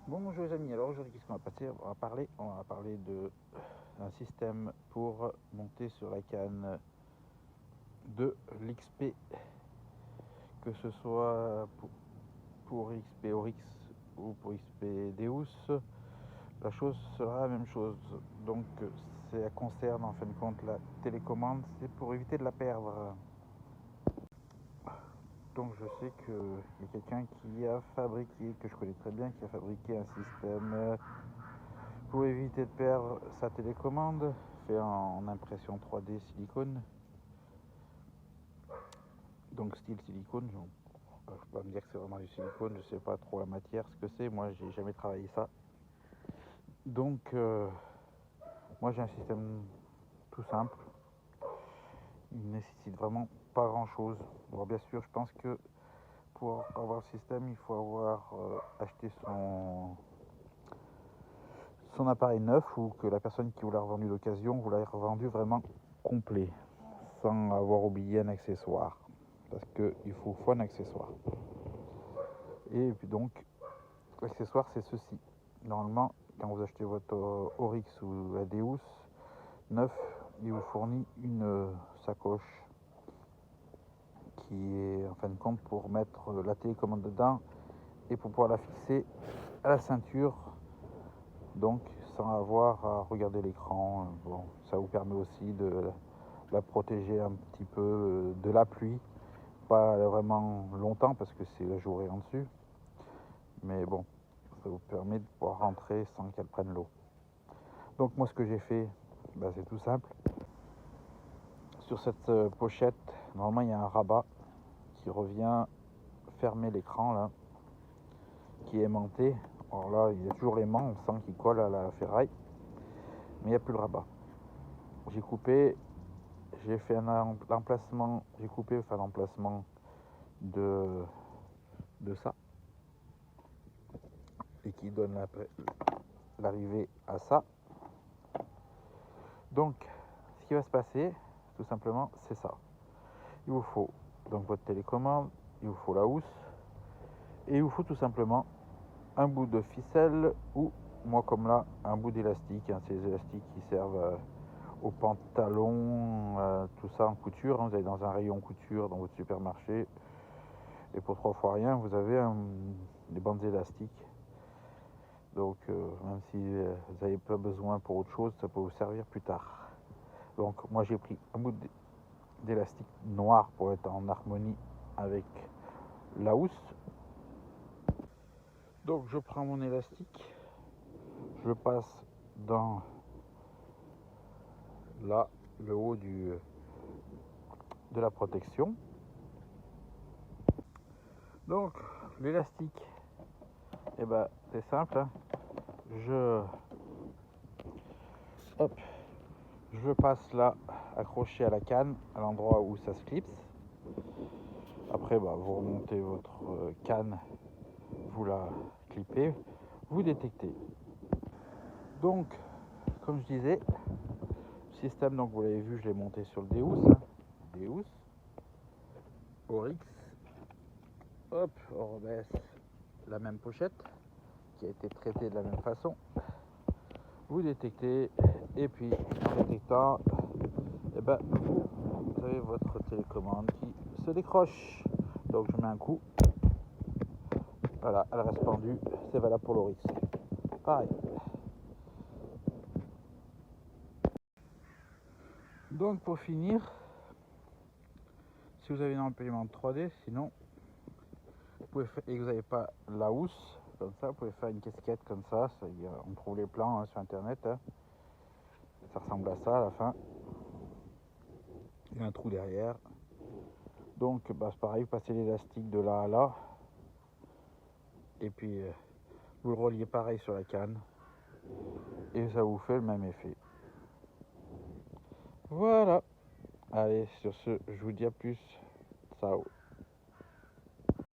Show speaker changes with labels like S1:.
S1: Bonjour les amis, alors aujourd'hui qu'est-ce qu'on va passer? On va parler d'un système pour monter sur la canne de l'XP, que ce soit pour XP Oryx ou pour XP Deus, la chose sera la même chose. Donc ça concerne en fin de compte la télécommande, c'est pour éviter de la perdre. Donc je sais qu'il y a quelqu'un qui a fabriqué, que je connais très bien, qui a fabriqué un système pour éviter de perdre sa télécommande, fait en impression 3D silicone. Donc style silicone, je peux pas me dire que c'est vraiment du silicone, je sais pas trop la matière, ce que c'est, moi j'ai jamais travaillé ça. Donc moi j'ai un système tout simple, il nécessite vraiment pas grand chose. Bon, bien sûr je pense que pour avoir le système il faut avoir acheté son appareil neuf, ou que la personne qui vous l'a revendu d'occasion vous l'a revendu vraiment complet, sans avoir oublié un accessoire, parce qu'il faut un accessoire. Et puis donc l'accessoire c'est ceci. Normalement quand vous achetez votre Oryx ou Adeus neuf, il vous fournit une sacoche qui est en fin de compte pour mettre la télécommande dedans et pour pouvoir la fixer à la ceinture, donc sans avoir à regarder l'écran. Bon, ça vous permet aussi de la protéger un petit peu de la pluie, pas vraiment longtemps parce que c'est la journée en dessus, mais bon, ça vous permet de pouvoir rentrer sans qu'elle prenne l'eau. Donc moi ce que j'ai fait, c'est tout simple. Sur cette pochette, normalement il y a un rabat qui revient fermer l'écran là, qui est aimanté. Alors là il y a toujours l'aimant, on sent qu'il colle à la ferraille, mais il n'y a plus le rabat. J'ai coupé, j'ai fait l'emplacement, j'ai coupé l'emplacement de ça, et qui donne l'arrivée à ça. Donc ce qui va se passer tout simplement c'est ça. Il vous faut donc votre télécommande, il vous faut la housse, et il vous faut tout simplement un bout de ficelle, ou moi comme là un bout d'élastique, hein, ces élastiques qui servent aux pantalons, tout ça en couture, hein. Vous allez dans un rayon couture dans votre supermarché et pour 3 fois rien vous avez des bandes élastiques. Donc même si vous n'avez pas besoin pour autre chose, ça peut vous servir plus tard. Donc moi j'ai pris un bout d'élastique noir pour être en harmonie avec la housse. Donc je prends mon élastique, je le passe dans là le haut de la protection. Donc l'élastique, c'est simple, hein. Je passe là accroché à la canne, à l'endroit où ça se clipse. Après vous remontez votre canne, vous la clippez, vous détectez. Donc comme je disais, le système, donc vous l'avez vu, je l'ai monté sur le Deus, hein. Deus Oryx. Hop, on rebaisse la même pochette qui a été traitée de la même façon. Vous détectez, et puis en détectant, vous avez votre télécommande qui se décroche. Donc je mets un coup, voilà, elle reste pendue. C'est valable pour l'Oryx, pareil. Donc pour finir, si vous avez une imprimante 3D, sinon vous pouvez faire, et que vous n'avez pas la housse comme ça, vous pouvez faire une casquette comme ça. On trouve les plans, hein, sur internet, hein. Ça ressemble à ça à la fin. Il y a un trou derrière. Donc c'est pareil, vous passez l'élastique de là à là, et puis vous le reliez pareil sur la canne, et ça vous fait le même effet. Voilà. Allez, sur ce, je vous dis à plus. Ciao.